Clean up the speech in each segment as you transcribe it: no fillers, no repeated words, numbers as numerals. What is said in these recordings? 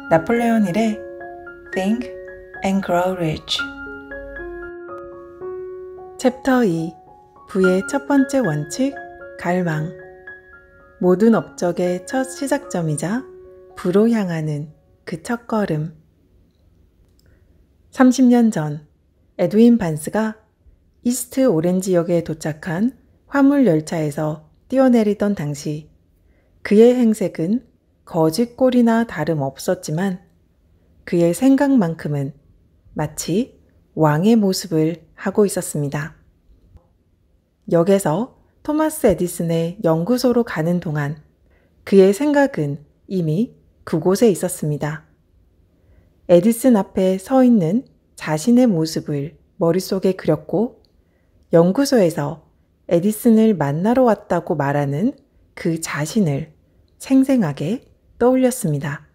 나폴레온 힐의 Think and Grow Rich. 챕터 2. 부의 첫 번째 원칙, 갈망. 모든 업적의 첫 시작점이자 부로 향하는 그 첫걸음. 30년 전 에드윈 반스가 이스트 오렌지역에 도착한 화물 열차에서 뛰어내리던 당시 그의 행색은 거짓골이나 다름없었지만 그의 생각만큼은 마치 왕의 모습을 하고 있었습니다. 역에서 토마스 에디슨의 연구소로 가는 동안 그의 생각은 이미 그곳에 있었습니다. 에디슨 앞에 서 있는 자신의 모습을 머릿속에 그렸고 연구소에서 에디슨을 만나러 왔다고 말하는 그 자신을 생생하게 떠올렸습니다.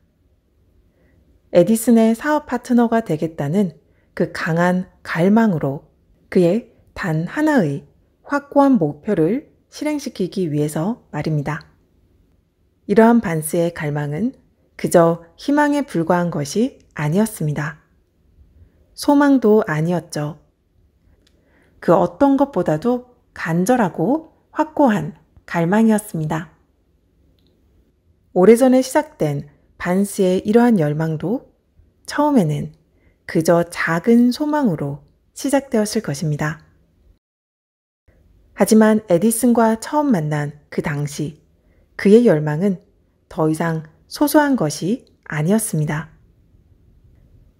에디슨의 사업 파트너가 되겠다는 그 강한 갈망으로 그의 단 하나의 확고한 목표를 실행시키기 위해서 말입니다. 이러한 반스의 갈망은 그저 희망에 불과한 것이 아니었습니다. 소망도 아니었죠. 그 어떤 것보다도 간절하고 확고한 갈망이었습니다. 오래전에 시작된 반스의 이러한 열망도 처음에는 그저 작은 소망으로 시작되었을 것입니다. 하지만 에디슨과 처음 만난 그 당시 그의 열망은 더 이상 소소한 것이 아니었습니다.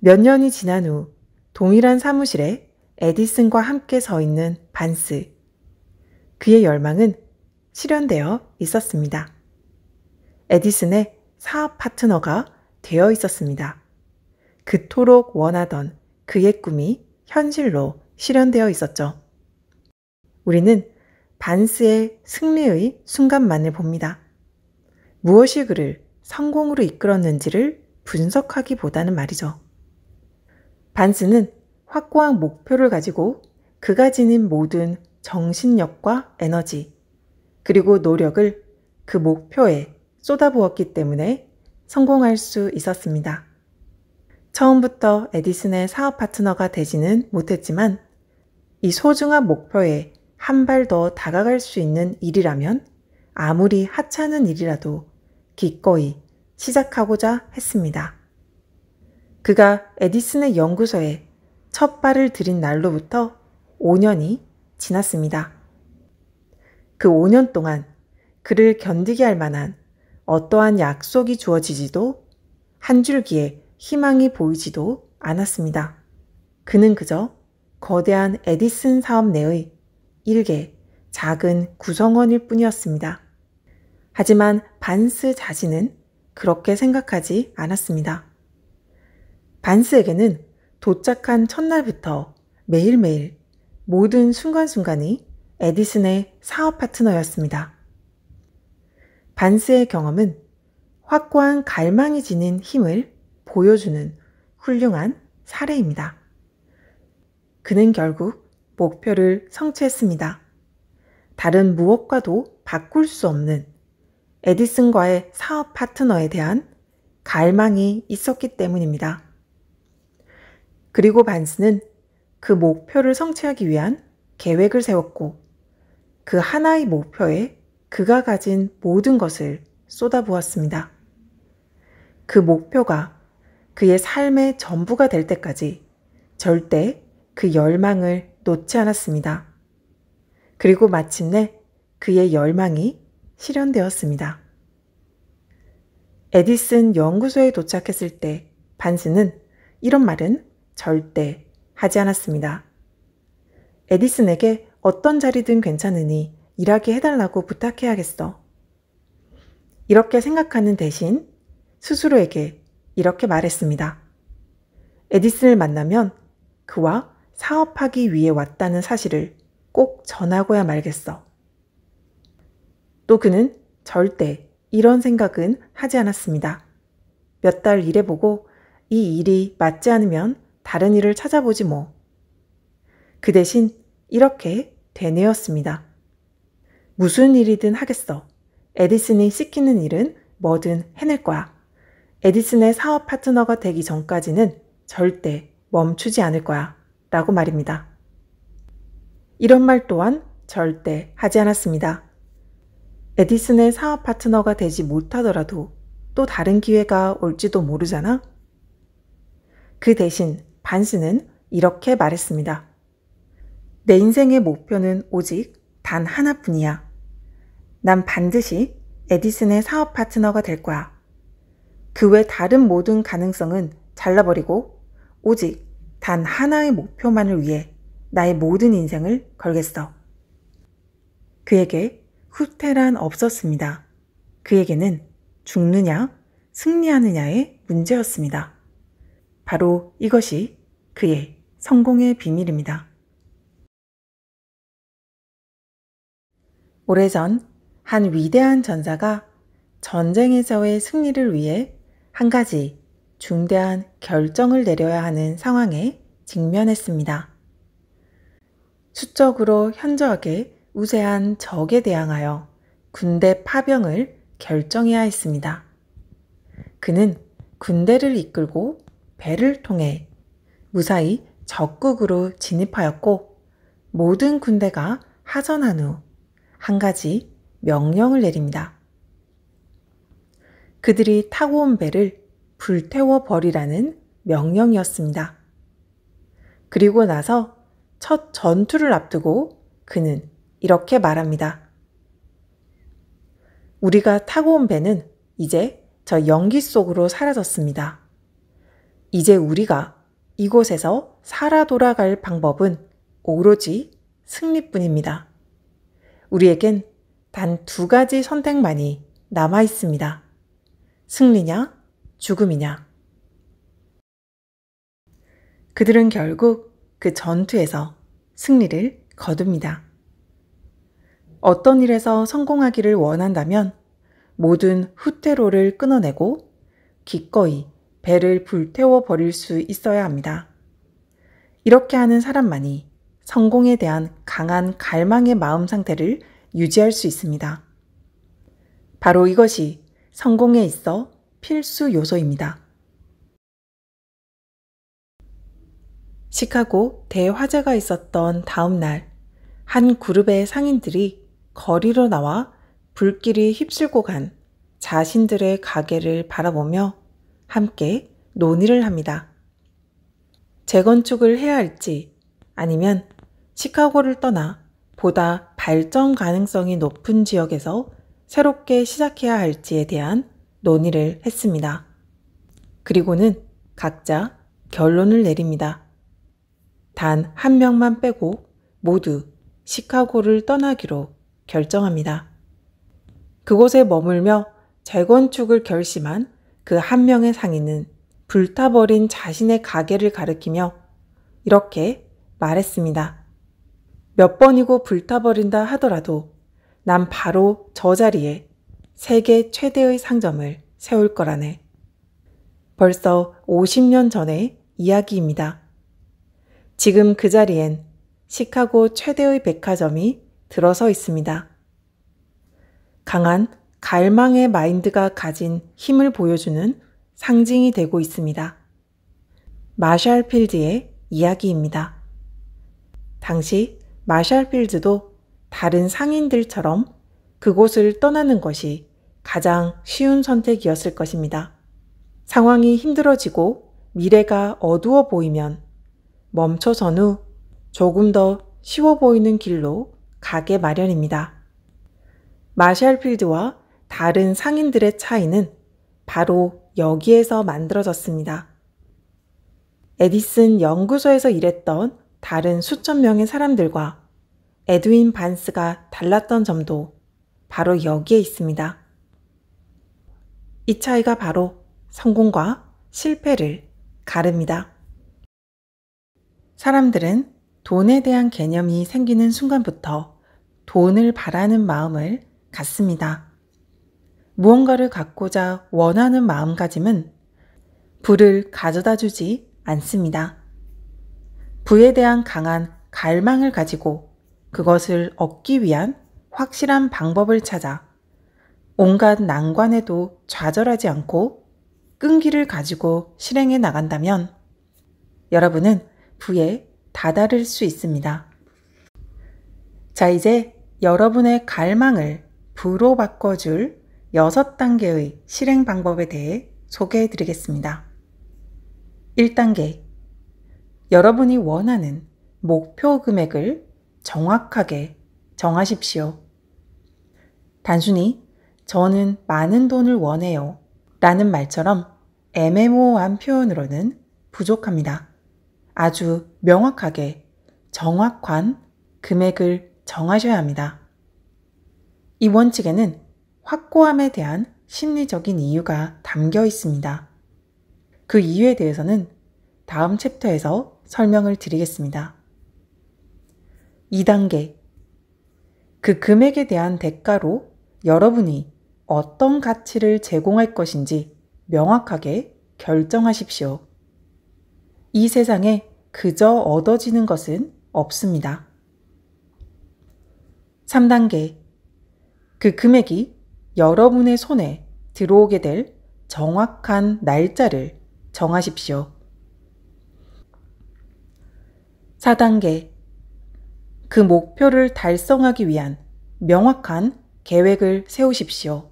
몇 년이 지난 후 동일한 사무실에 에디슨과 함께 서 있는 반스. 그의 열망은 실현되어 있었습니다. 에디슨의 사업 파트너가 되어 있었습니다. 그토록 원하던 그의 꿈이 현실로 실현되어 있었죠. 우리는 반스의 승리의 순간만을 봅니다. 무엇이 그를 성공으로 이끌었는지를 분석하기보다는 말이죠. 반스는 확고한 목표를 가지고 그가 지닌 모든 정신력과 에너지, 그리고 노력을 그 목표에 쏟아부었기 때문에 성공할 수 있었습니다. 처음부터 에디슨의 사업 파트너가 되지는 못했지만 이 소중한 목표에 한 발 더 다가갈 수 있는 일이라면 아무리 하찮은 일이라도 기꺼이 시작하고자 했습니다. 그가 에디슨의 연구소에 첫 발을 들인 날로부터 5년이 지났습니다. 그 5년 동안 그를 견디게 할 만한 어떠한 약속이 주어지지도 한 줄기의 희망이 보이지도 않았습니다. 그는 그저 거대한 에디슨 사업 내의 일개 작은 구성원일 뿐이었습니다. 하지만 반스 자신은 그렇게 생각하지 않았습니다. 반스에게는 도착한 첫날부터 매일매일 모든 순간순간이 에디슨의 사업 파트너였습니다. 반스의 경험은 확고한 갈망이 지닌 힘을 보여주는 훌륭한 사례입니다. 그는 결국 목표를 성취했습니다. 다른 무엇과도 바꿀 수 없는 에디슨과의 사업 파트너에 대한 갈망이 있었기 때문입니다. 그리고 반스는 그 목표를 성취하기 위한 계획을 세웠고 그 하나의 목표에 그가 가진 모든 것을 쏟아부었습니다. 그 목표가 그의 삶의 전부가 될 때까지 절대 그 열망을 놓지 않았습니다. 그리고 마침내 그의 열망이 실현되었습니다. 에디슨 연구소에 도착했을 때 반스는 이런 말은 절대 하지 않았습니다. 에디슨에게 어떤 자리든 괜찮으니 일하게 해달라고 부탁해야겠어. 이렇게 생각하는 대신 스스로에게 이렇게 말했습니다. 에디슨을 만나면 그와 사업하기 위해 왔다는 사실을 꼭 전하고야 말겠어. 또 그는 절대 이런 생각은 하지 않았습니다. 몇 달 일해보고 이 일이 맞지 않으면 다른 일을 찾아보지 뭐. 그 대신 이렇게 되뇌었습니다. 무슨 일이든 하겠어. 에디슨이 시키는 일은 뭐든 해낼 거야. 에디슨의 사업 파트너가 되기 전까지는 절대 멈추지 않을 거야 라고 말입니다. 이런 말 또한 절대 하지 않았습니다. 에디슨의 사업 파트너가 되지 못하더라도 또 다른 기회가 올지도 모르잖아? 그 대신 반스는 이렇게 말했습니다. 내 인생의 목표는 오직 단 하나뿐이야. 난 반드시 에디슨의 사업 파트너가 될 거야. 그 외 다른 모든 가능성은 잘라버리고 오직 단 하나의 목표만을 위해 나의 모든 인생을 걸겠어. 그에게 후퇴란 없었습니다. 그에게는 죽느냐, 승리하느냐의 문제였습니다. 바로 이것이 그의 성공의 비밀입니다. 오래전 한 위대한 전사가 전쟁에서의 승리를 위해 한 가지 중대한 결정을 내려야 하는 상황에 직면했습니다. 수적으로 현저하게 우세한 적에 대항하여 군대 파병을 결정해야 했습니다. 그는 군대를 이끌고 배를 통해 무사히 적국으로 진입하였고 모든 군대가 하전한 후 한 가지 명령을 내립니다. 그들이 타고 온 배를 불태워 버리라는 명령이었습니다. 그리고 나서 첫 전투를 앞두고 그는 이렇게 말합니다. 우리가 타고 온 배는 이제 저 연기 속으로 사라졌습니다. 이제 우리가 이곳에서 살아 돌아갈 방법은 오로지 승리뿐입니다. 우리에겐 단 2가지 선택만이 남아 있습니다. 승리냐, 죽음이냐. 그들은 결국 그 전투에서 승리를 거둡니다. 어떤 일에서 성공하기를 원한다면 모든 후퇴로를 끊어내고 기꺼이 배를 불태워 버릴 수 있어야 합니다. 이렇게 하는 사람만이 성공에 대한 강한 갈망의 마음 상태를 유지할 수 있습니다. 바로 이것이 성공에 있어 필수 요소입니다. 시카고 대화재가 있었던 다음 날, 한 그룹의 상인들이 거리로 나와 불길이 휩쓸고 간 자신들의 가게를 바라보며 함께 논의를 합니다. 재건축을 해야 할지 아니면 시카고를 떠나 보다 발전 가능성이 높은 지역에서 새롭게 시작해야 할지에 대한 논의를 했습니다. 그리고는 각자 결론을 내립니다. 단 한 명만 빼고 모두 시카고를 떠나기로 결정합니다. 그곳에 머물며 재건축을 결심한 그 한 명의 상인은 불타버린 자신의 가게를 가리키며 이렇게 말했습니다. 몇 번이고 불타버린다 하더라도 난 바로 저 자리에 세계 최대의 상점을 세울 거라네. 벌써 50년 전의 이야기입니다. 지금 그 자리엔 시카고 최대의 백화점이 들어서 있습니다. 강한 갈망의 마인드가 가진 힘을 보여주는 상징이 되고 있습니다. 마샬 필드의 이야기입니다. 당시 마샬 필드도 다른 상인들처럼 그곳을 떠나는 것이 가장 쉬운 선택이었을 것입니다. 상황이 힘들어지고 미래가 어두워 보이면 멈춰선 후 조금 더 쉬워 보이는 길로 가게 마련입니다. 마샬 필드와 다른 상인들의 차이는 바로 여기에서 만들어졌습니다. 에디슨 연구소에서 일했던 다른 수천 명의 사람들과 에드윈 반스가 달랐던 점도 바로 여기에 있습니다. 이 차이가 바로 성공과 실패를 가릅니다. 사람들은 돈에 대한 개념이 생기는 순간부터 돈을 바라는 마음을 갖습니다. 무언가를 갖고자 원하는 마음가짐은 부를 가져다 주지 않습니다. 부에 대한 강한 갈망을 가지고 그것을 얻기 위한 확실한 방법을 찾아 온갖 난관에도 좌절하지 않고 끈기를 가지고 실행해 나간다면 여러분은 부에 다다를 수 있습니다. 자, 이제 여러분의 갈망을 부로 바꿔줄 6단계의 실행 방법에 대해 소개해 드리겠습니다. 1단계, 여러분이 원하는 목표 금액을 정확하게 정하십시오. 단순히 저는 많은 돈을 원해요 라는 말처럼 애매모호한 표현으로는 부족합니다. 아주 명확하게 정확한 금액을 정하셔야 합니다. 이 원칙에는 확고함에 대한 심리적인 이유가 담겨 있습니다. 그 이유에 대해서는 다음 챕터에서 설명을 드리겠습니다. 2단계, 그 금액에 대한 대가로 여러분이 어떤 가치를 제공할 것인지 명확하게 결정하십시오. 이 세상에 그저 얻어지는 것은 없습니다. 3단계, 그 금액이 여러분의 손에 들어오게 될 정확한 날짜를 정하십시오. 4단계, 그 목표를 달성하기 위한 명확한 계획을 세우십시오.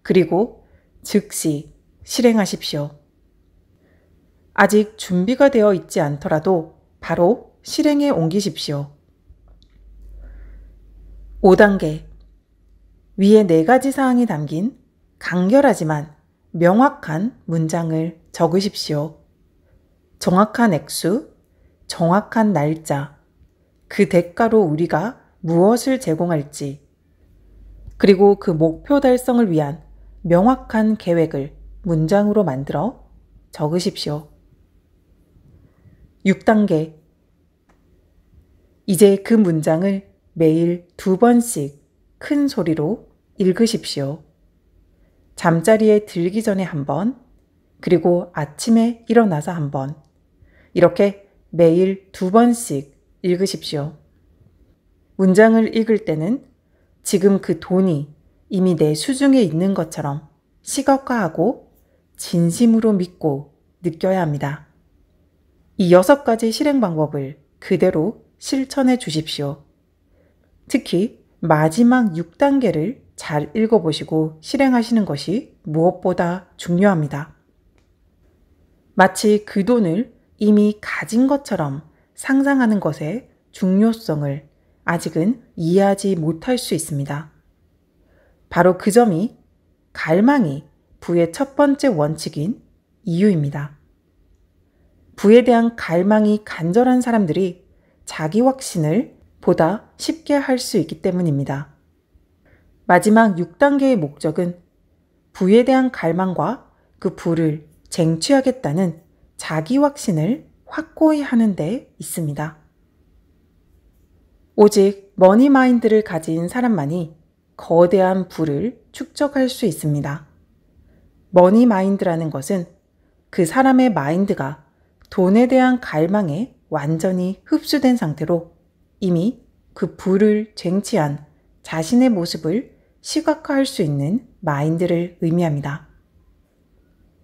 그리고 즉시 실행하십시오. 아직 준비가 되어 있지 않더라도 바로 실행에 옮기십시오. 5단계, 위에 4가지 사항이 담긴 간결하지만 명확한 문장을 적으십시오. 정확한 액수, 정확한 날짜, 그 대가로 우리가 무엇을 제공할지, 그리고 그 목표 달성을 위한 명확한 계획을 문장으로 만들어 적으십시오. 6단계, 이제 그 문장을 매일 2번씩 큰 소리로 읽으십시오. 잠자리에 들기 전에 1번, 그리고 아침에 일어나서 1번, 이렇게 매일 2번씩 읽으십시오. 문장을 읽을 때는 지금 그 돈이 이미 내 수중에 있는 것처럼 시각화하고 진심으로 믿고 느껴야 합니다. 이 6가지 실행 방법을 그대로 실천해 주십시오. 특히 마지막 6단계를 잘 읽어보시고 실행하시는 것이 무엇보다 중요합니다. 마치 그 돈을 이미 가진 것처럼 상상하는 것의 중요성을 아직은 이해하지 못할 수 있습니다. 바로 그 점이 갈망이 부의 첫 번째 원칙인 이유입니다. 부에 대한 갈망이 간절한 사람들이 자기 확신을 보다 쉽게 할 수 있기 때문입니다. 마지막 6단계의 목적은 부에 대한 갈망과 그 부를 쟁취하겠다는 자기 확신을 확고히 하는 데 있습니다. 오직 머니마인드를 가진 사람만이 거대한 부를 축적할 수 있습니다. 머니마인드라는 것은 그 사람의 마인드가 돈에 대한 갈망에 완전히 흡수된 상태로 이미 그 부를 쟁취한 자신의 모습을 시각화할 수 있는 마인드를 의미합니다.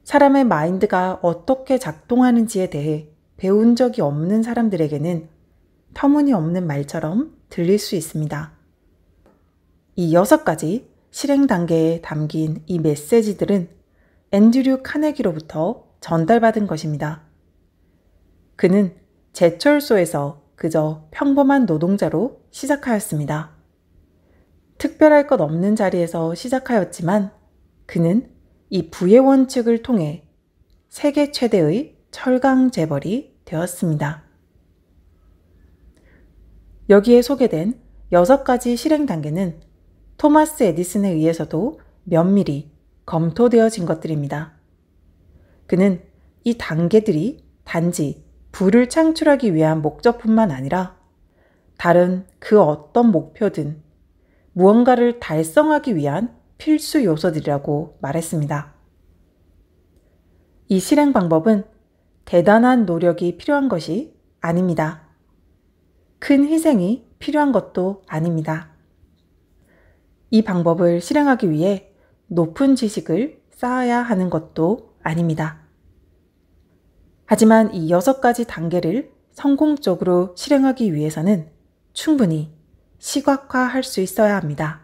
사람의 마인드가 어떻게 작동하는지에 대해 배운 적이 없는 사람들에게는 터무니없는 말처럼 들릴 수 있습니다. 이 6가지 실행 단계에 담긴 이 메시지들은 앤드류 카네기로부터 전달받은 것입니다. 그는 제철소에서 그저 평범한 노동자로 시작하였습니다. 특별할 것 없는 자리에서 시작하였지만 그는 이 부의 원칙을 통해 세계 최대의 철강 재벌이 되었습니다. 여기에 소개된 6가지 실행 단계는 토마스 에디슨에 의해서도 면밀히 검토되어진 것들입니다. 그는 이 단계들이 단지 부를 창출하기 위한 목적뿐만 아니라 다른 그 어떤 목표든 무언가를 달성하기 위한 필수 요소들이라고 말했습니다. 이 실행 방법은 대단한 노력이 필요한 것이 아닙니다. 큰 희생이 필요한 것도 아닙니다. 이 방법을 실행하기 위해 높은 지식을 쌓아야 하는 것도 아닙니다. 하지만 이 6가지 단계를 성공적으로 실행하기 위해서는 충분히 시각화할 수 있어야 합니다.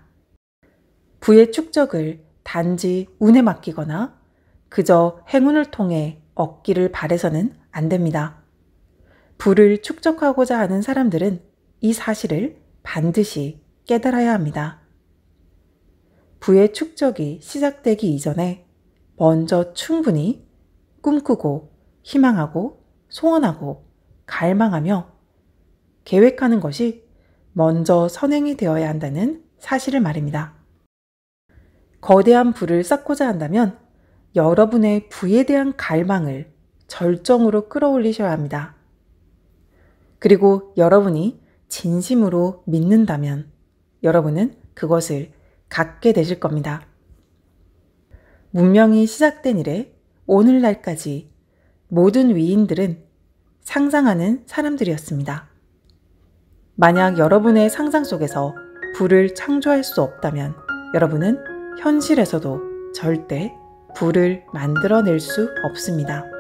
부의 축적을 단지 운에 맡기거나 그저 행운을 통해 얻기를 바라서는 안 됩니다. 부를 축적하고자 하는 사람들은 이 사실을 반드시 깨달아야 합니다. 부의 축적이 시작되기 이전에 먼저 충분히 꿈꾸고 희망하고 소원하고 갈망하며 계획하는 것이 먼저 선행이 되어야 한다는 사실을 말입니다. 거대한 부를 쌓고자 한다면 여러분의 부에 대한 갈망을 절정으로 끌어올리셔야 합니다. 그리고 여러분이 진심으로 믿는다면 여러분은 그것을 갖게 되실 겁니다. 문명이 시작된 이래 오늘날까지 모든 위인들은 상상하는 사람들이었습니다. 만약 여러분의 상상 속에서 부를 창조할 수 없다면 여러분은 현실에서도 절대 부를 만들어낼 수 없습니다.